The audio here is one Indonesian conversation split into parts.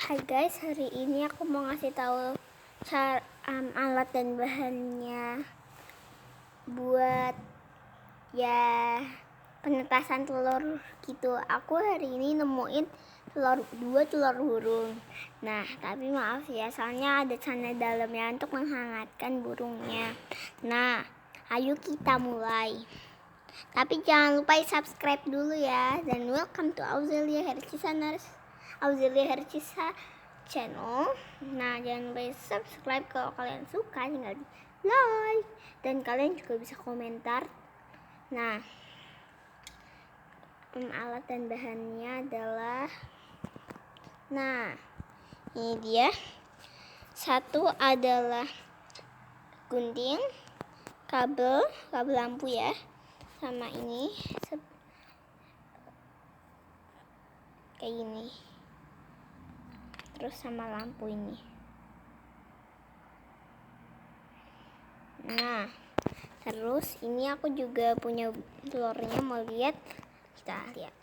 Hai guys, hari ini aku mau ngasih tahu alat dan bahannya buat penetasan telur gitu. Aku hari ini nemuin dua telur burung. Nah, tapi maaf ya, soalnya ada cana dalamnya untuk menghangatkan burungnya. Nah, ayo kita mulai. Tapi jangan lupa subscribe dulu ya. Dan welcome to Auzelia Hercisa channel. Nah, jangan lupa subscribe kalau kalian suka, tinggal di like. Dan kalian juga bisa komentar. Nah, alat dan bahannya adalah, nah ini dia. Satu adalah gunting, kabel lampu ya, sama ini kayak gini, terus sama lampu ini. Nah, terus ini aku juga punya telurnya, mau lihat? Kita lihat.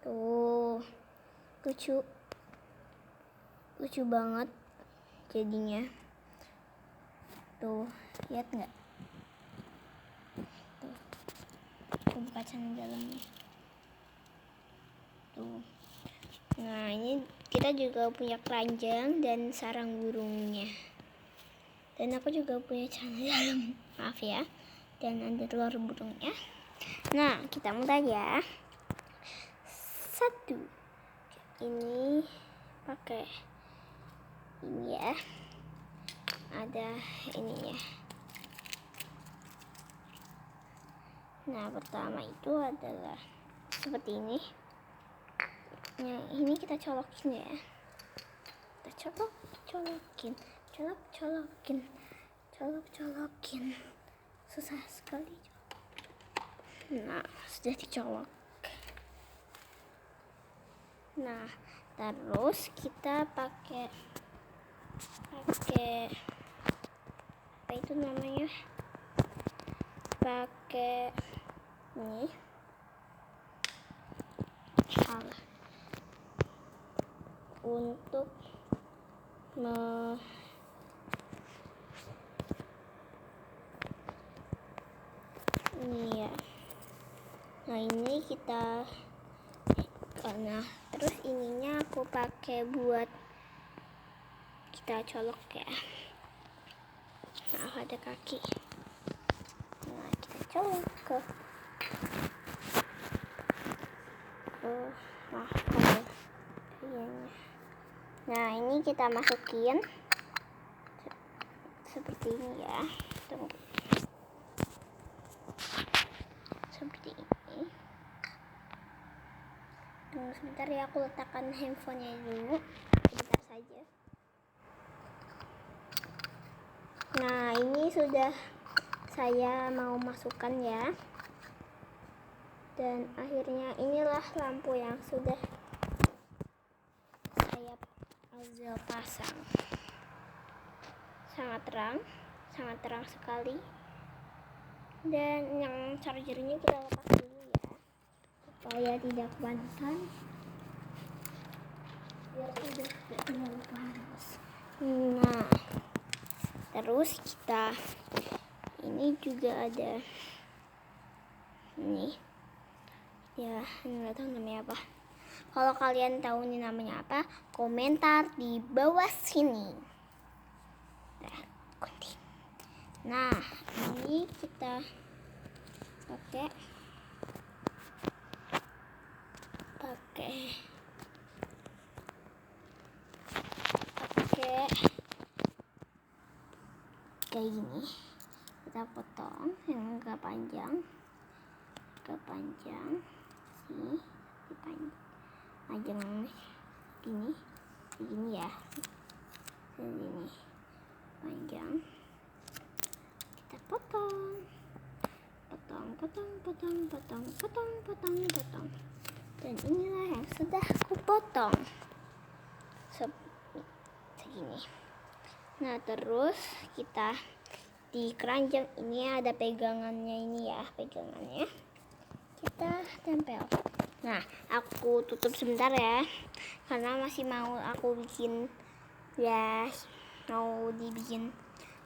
Tuh, lucu banget jadinya. Tuh, lihat nggak? Tuh, aku buka cana dalamnya. Tuh. Nah, ini kita juga punya keranjang dan sarang burungnya. Dan aku juga punya cana dalam, maaf ya. Dan ada telur burungnya. Nah, kita mulai ya. Satu, ini pakai ini ya, ada ininya. Nah, pertama itu adalah seperti ini. Nah, ini kita colokin ya. Kita colokin. Susah sekali. Nah, sudah dicolok. Nah, terus kita pakai apa itu namanya? Pakai ini. Salah. Untuk ini ya. Nah, ini kita terus ininya aku pakai buat kita colok ya. Nah, ada kaki. Nah, kita colok ke nah, ini kita masukin seperti ini ya. Tunggu. Seperti ini. Tunggu sebentar ya, aku letakkan handphonenya dulu. Sebentar saja. Nah, ini sudah saya mau masukkan ya. Dan akhirnya inilah lampu yang sudah saya pasang. Sangat terang sekali. Dan yang chargernya kita lepas dulu ya, supaya tidak kepanasan, biar tidak terlalu panas. Nah, terus kita ini juga ada ini ya, nggak tahu namanya apa. Kalau kalian tahu ini namanya apa, komentar di bawah sini. Nah, ini kita pakai kayak gini. Kita potong yang agak panjang sini, panjang gini ya, ini panjang. Kita potong. Dan inilah yang sudah aku potong segini. Nah, terus kita di keranjang ini ada pegangannya ini ya, kita tempel Nah, aku tutup sebentar ya, karena masih mau aku bikin, ya mau dibikin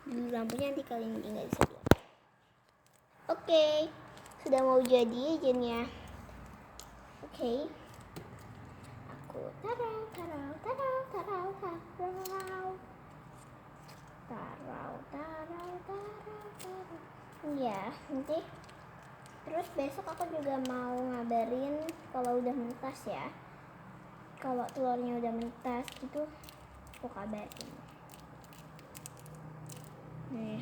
dulu lampunya, nanti kalian tinggal bisa lihat. Oke, sudah mau jadi izinnya. Oke, aku tarau tarau tarau tarau tarau tarau tarau tarau tarau. Ya, nanti terus besok aku juga mau ngabarin kalau udah mentas ya. Kalau telurnya udah mentas gitu, aku kabarin. Nih,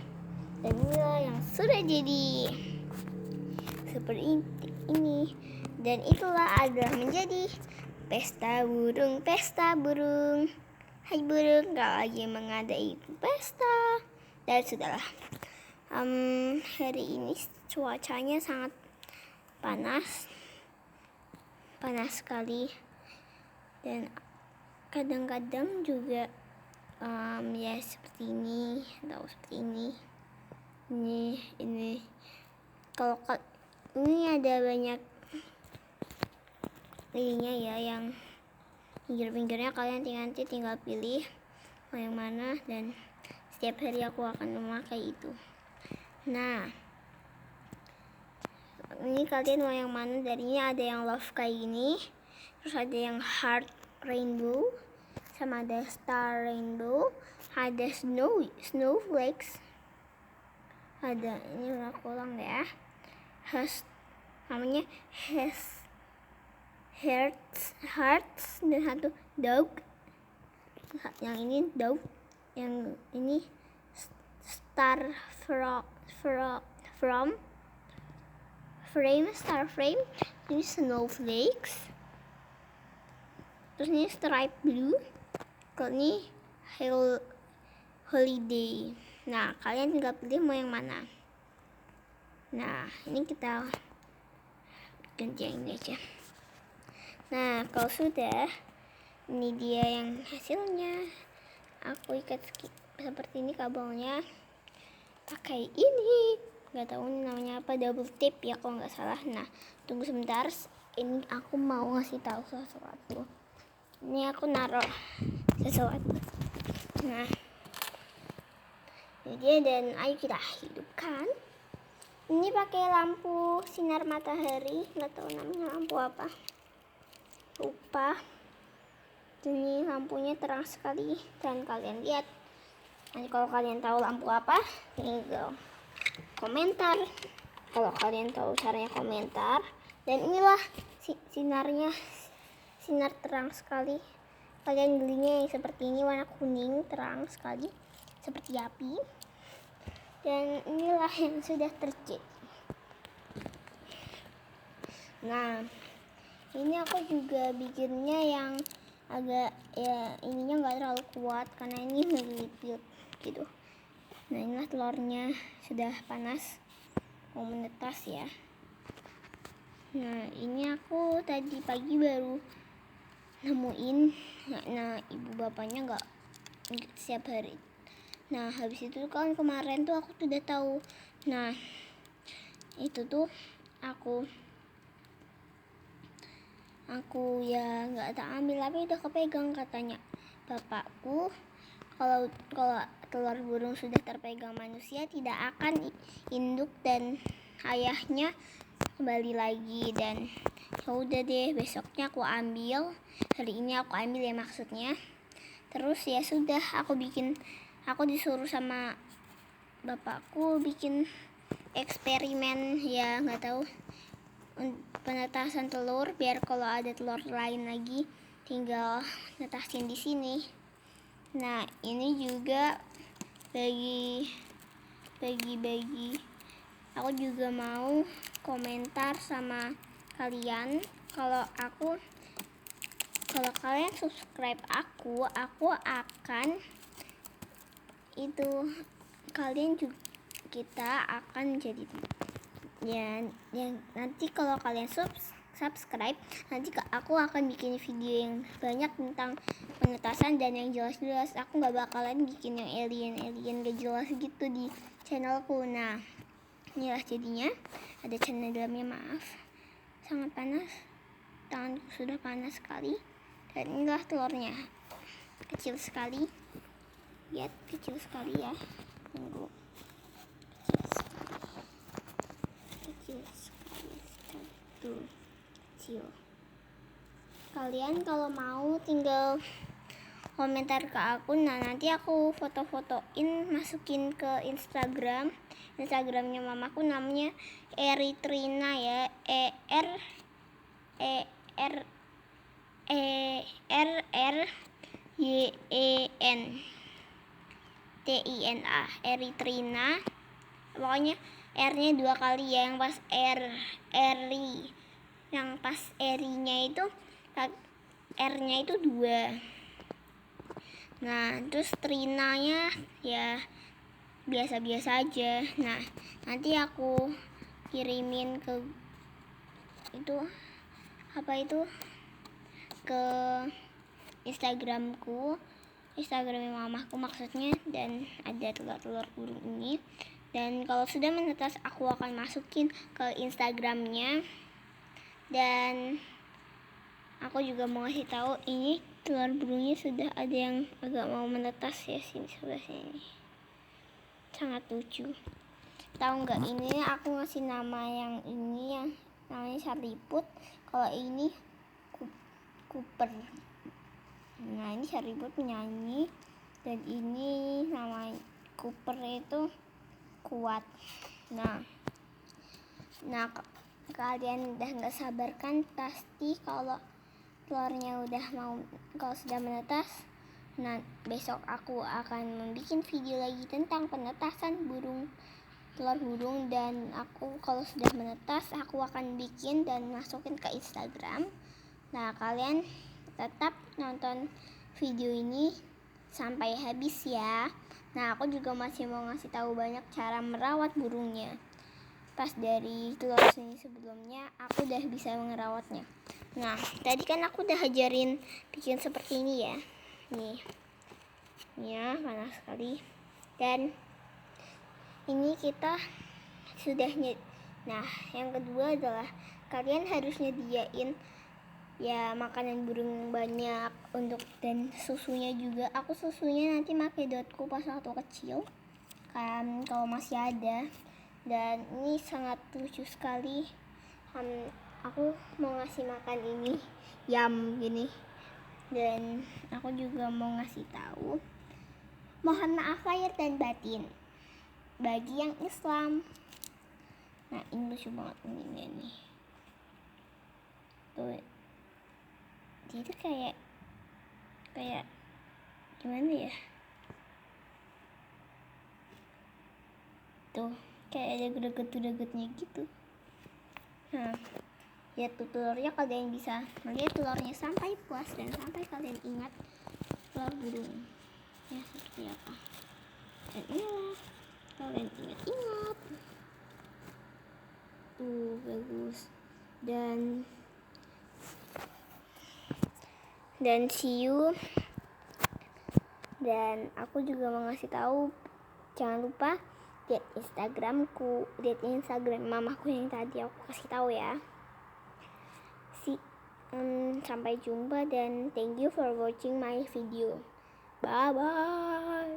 dan inilah yang sudah jadi seperti ini. Dan itulah adalah menjadi pesta burung, pesta burung. Hai burung, kalau lagi mengadai pesta. Dan sudahlah. Hari ini cuacanya sangat panas sekali, dan kadang-kadang juga ya seperti ini atau seperti ini kalau ini ada banyak ininya ya, yang pinggir-pinggirnya kalian tinggal pilih mau yang mana, dan setiap hari aku akan memakai itu. Nah, ini kalian mau yang mana? Darinya ada yang love kayak gini, terus ada yang heart rainbow, sama ada star rainbow, ada snowflakes, ada ini aku ulang ya, namanya hearts, dan satu dog, yang ini dog, yang ini star frame, ini snowflakes, terus ini stripe blue, kalau ini holiday. Nah, kalian tinggal pilih mau yang mana. Nah, ini kita ganti yang ini aja. Nah, kalau sudah, ini dia yang hasilnya. Aku ikat seperti ini kabelnya pakai ini, nggak tahu namanya apa, double tape ya kalau nggak salah. Nah, tunggu sebentar, ini aku mau ngasih tahu sesuatu. Ini aku naruh sesuatu. Nah, ini dia, dan ayo kita hidupkan. Ini pakai lampu sinar matahari, nggak tahu namanya lampu apa, lupa. Ini lampunya terang sekali, dan kalian lihat. Nanti kalau kalian tahu lampu apa, tinggal komentar. Kalau kalian tahu caranya, komentar. Dan inilah sinarnya, sinar terang sekali. Kalian belinya yang seperti ini, warna kuning terang sekali seperti api. Dan inilah yang sudah terjadi. Nah, ini aku juga bikinnya yang agak ya, ininya nggak terlalu kuat karena ini melipit gitu. Nah, inilah telurnya sudah panas, mau menetas ya. Nah, ini aku tadi pagi baru nemuin. Nah, ibu bapaknya nggak setiap hari. Nah, habis itu kan kemarin tuh aku udah tahu. Nah, itu tuh aku ya nggak tak ambil, tapi udah kepegang katanya bapakku. Kalau telur burung sudah terpegang manusia, tidak akan induk dan ayahnya kembali lagi. Dan ya udah deh, besoknya aku ambil, hari ini aku ambil ya maksudnya. Terus ya sudah, aku disuruh sama bapakku bikin eksperimen ya, nggak tahu, penetasan telur, biar kalau ada telur lain lagi tinggal netasin di sini. Nah, ini juga bagi aku juga mau komentar sama kalian. Kalau kalian subscribe aku akan itu, kalian juga, kita akan jadi ya, nanti kalau kalian subscribe, nanti aku akan bikin video yang banyak tentang penetasan dan yang jelas-jelas. Aku nggak bakalan bikin yang alien gak jelas gitu di channelku. Nah, inilah jadinya, ada channel dalamnya, maaf sangat panas. tanganku sudah panas sekali. Dan inilah telurnya, kecil sekali. Lihat, kecil sekali ya. Tunggu, kecil sekali. Tuh, kecil. Kalian kalau mau tinggal komentar ke aku. Nah, nanti aku foto-fotoin, masukin ke Instagramnya mamaku, namanya Eritrina ya. ERRYENTINA, Eritrina. Pokoknya R-nya 2 kali ya, yang pas Eri, yang pas Erinya itu R-nya itu 2. Nah, terus Trinanya ya biasa-biasa aja. Nah, nanti aku kirimin ke ke Instagramnya mamaku maksudnya, dan ada telur-telur burung ini. Dan kalau sudah menetas aku akan masukin ke Instagramnya. Dan aku juga mau kasih tahu, ini telur burungnya sudah ada yang agak mau menetas ya, sini sebelah sini. Sangat lucu. Tahu nggak, ini aku ngasih nama yang ini, yang namanya Sariput. Kalau ini Cooper. Nah, ini Sariput penyanyi, dan ini nama Cooper itu Kuat. Nah kalian udah nggak sabar kan pasti kalau telurnya kalau sudah menetas. Nah, besok aku akan membuat video lagi tentang penetasan telur burung, dan aku kalau sudah menetas aku akan bikin dan masukin ke Instagram. Nah, kalian tetap nonton video ini sampai habis ya. Nah, aku juga masih mau ngasih tahu banyak cara merawat burungnya. Pas dari telur sini sebelumnya aku udah bisa merawatnya. Nah, tadi kan aku udah ajarin bikin seperti ini ya. Nih ya, panas sekali. Dan ini kita sudah Nah, yang kedua adalah kalian harus nyediain ya makanan burung yang banyak dan susunya juga. Aku susunya nanti pakai dotku pas waktu kecil kan, kalau masih ada. Dan ini sangat lucu sekali. Aku mau ngasih makan ini yam gini. Dan aku juga mau ngasih tahu, mohon maaf lahir dan batin bagi yang Islam. Nah, ini lucu banget ini nih. Tuh, dia tuh kayak gimana ya? Tuh, kayak ada greget-gregetnya gitu. Nah, ya tuh telurnya, kalian bisa melihat telurnya sampai puas dan sampai kalian ingat telur burung ya seperti apa. Dan inilah kalian ingat. Tuh, bagus. Dan see you. Dan aku juga mau ngasih tahu, jangan lupa lihat Instagramku, lihat Instagram mamaku yang tadi aku kasih tahu ya. Sampai jumpa dan thank you for watching my video. Bye bye.